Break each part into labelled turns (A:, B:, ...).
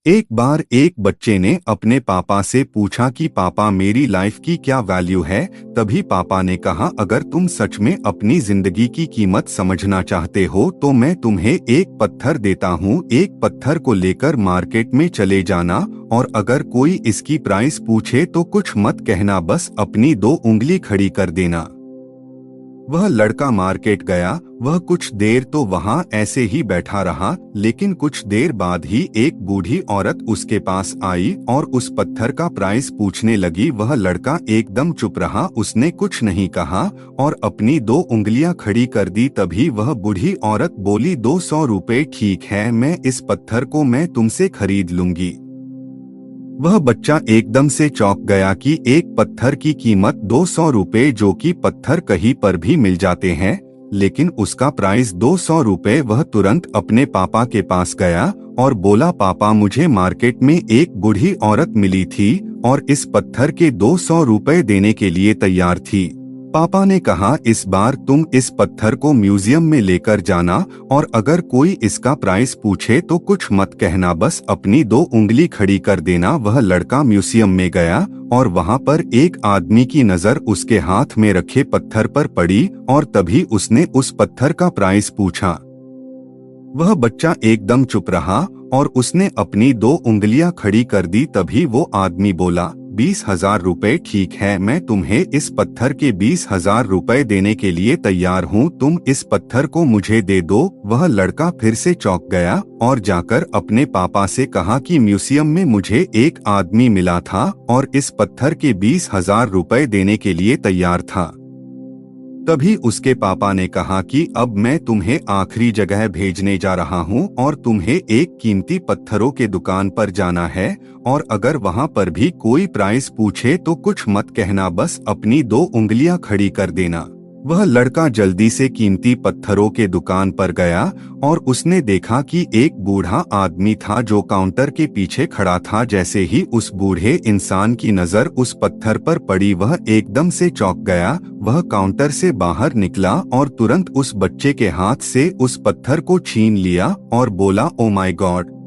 A: एक बार एक बच्चे ने अपने पापा से पूछा कि पापा मेरी लाइफ की क्या वैल्यू है। तभी पापा ने कहा, अगर तुम सच में अपनी जिंदगी की कीमत समझना चाहते हो तो मैं तुम्हें एक पत्थर देता हूँ। एक पत्थर को लेकर मार्केट में चले जाना और अगर कोई इसकी प्राइस पूछे तो कुछ मत कहना, बस अपनी दो उंगली खड़ी कर देना। वह लड़का मार्केट गया। वह कुछ देर तो वहां ऐसे ही बैठा रहा, लेकिन कुछ देर बाद ही एक बूढ़ी औरत उसके पास आई और उस पत्थर का प्राइस पूछने लगी। वह लड़का एकदम चुप रहा, उसने कुछ नहीं कहा और अपनी दो उंगलियां खड़ी कर दी। तभी वह बूढ़ी औरत बोली, 200 रुपए ठीक है, मैं इस पत्थर को मैं तुमसे खरीद लूंगी। वह बच्चा एकदम से चौंक गया कि एक पत्थर की कीमत 200 रुपए, जो कि पत्थर कहीं पर भी मिल जाते हैं, लेकिन उसका प्राइस 200 रुपए। वह तुरंत अपने पापा के पास गया और बोला, पापा मुझे मार्केट में एक बूढ़ी औरत मिली थी और इस पत्थर के 200 रुपए देने के लिए तैयार थी। पापा ने कहा, इस बार तुम इस पत्थर को म्यूजियम में लेकर जाना और अगर कोई इसका प्राइस पूछे तो कुछ मत कहना, बस अपनी दो उंगली खड़ी कर देना। वह लड़का म्यूजियम में गया और वहां पर एक आदमी की नजर उसके हाथ में रखे पत्थर पर पड़ी और तभी उसने उस पत्थर का प्राइस पूछा। वह बच्चा एकदम चुप रहा और उसने अपनी दो उंगलियां खड़ी कर दी। तभी वो आदमी बोला, 20,000 रुपए ठीक है, मैं तुम्हें इस पत्थर के 20,000 रुपए देने के लिए तैयार हूँ, तुम इस पत्थर को मुझे दे दो। वह लड़का फिर से चौंक गया और जाकर अपने पापा से कहा कि म्यूजियम में मुझे एक आदमी मिला था और इस पत्थर के 20,000 रुपए देने के लिए तैयार था। तभी उसके पापा ने कहा कि अब मैं तुम्हें आखिरी जगह भेजने जा रहा हूँ और तुम्हें एक कीमती पत्थरों के दुकान पर जाना है और अगर वहाँ पर भी कोई प्राइस पूछे तो कुछ मत कहना, बस अपनी दो उंगलियां खड़ी कर देना। वह लड़का जल्दी से कीमती पत्थरों के दुकान पर गया और उसने देखा कि एक बूढ़ा आदमी था जो काउंटर के पीछे खड़ा था। जैसे ही उस बूढ़े इंसान की नजर उस पत्थर पर पड़ी, वह एकदम से चौंक गया। वह काउंटर से बाहर निकला और तुरंत उस बच्चे के हाथ से उस पत्थर को छीन लिया और बोला, ओ माय गॉड,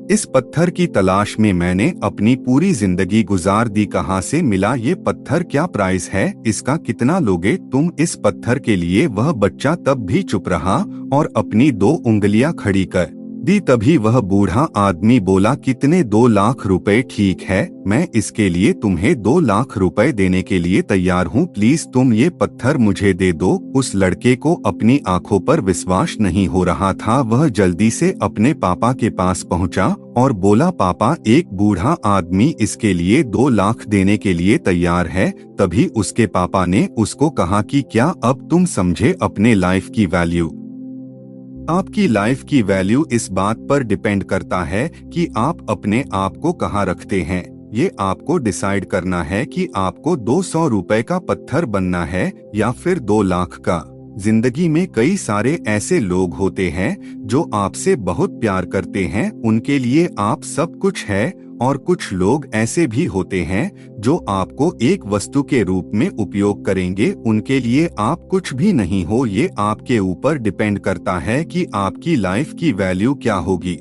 A: इस पत्थर की तलाश में मैंने अपनी पूरी जिंदगी गुजार दी, कहाँ से मिला ये पत्थर, क्या प्राइस है इसका, कितना लोगे तुम इस पत्थर के लिए। वह बच्चा तब भी चुप रहा और अपनी दो उंगलियां खड़ी कर दी। तभी वह बूढ़ा आदमी बोला, कितने, 2 लाख रुपए ठीक है, मैं इसके लिए तुम्हें 2 लाख रुपए देने के लिए तैयार हूँ, प्लीज तुम ये पत्थर मुझे दे दो। उस लड़के को अपनी आंखों पर विश्वास नहीं हो रहा था। वह जल्दी से अपने पापा के पास पहुंचा और बोला, पापा एक बूढ़ा आदमी इसके लिए 2 लाख देने के लिए तैयार है। तभी उसके पापा ने उसको कहा कि क्या अब तुम समझे अपने लाइफ की वैल्यू। आपकी लाइफ की वैल्यू इस बात पर डिपेंड करता है कि आप अपने आप को कहाँ रखते हैं। ये आपको डिसाइड करना है कि आपको 200 रुपए का पत्थर बनना है या फिर 2 लाख का। जिंदगी में कई सारे ऐसे लोग होते हैं जो आपसे बहुत प्यार करते हैं, उनके लिए आप सब कुछ है, और कुछ लोग ऐसे भी होते हैं जो आपको एक वस्तु के रूप में उपयोग करेंगे, उनके लिए आप कुछ भी नहीं हो। ये आपके ऊपर डिपेंड करता है कि आपकी लाइफ की वैल्यू क्या होगी।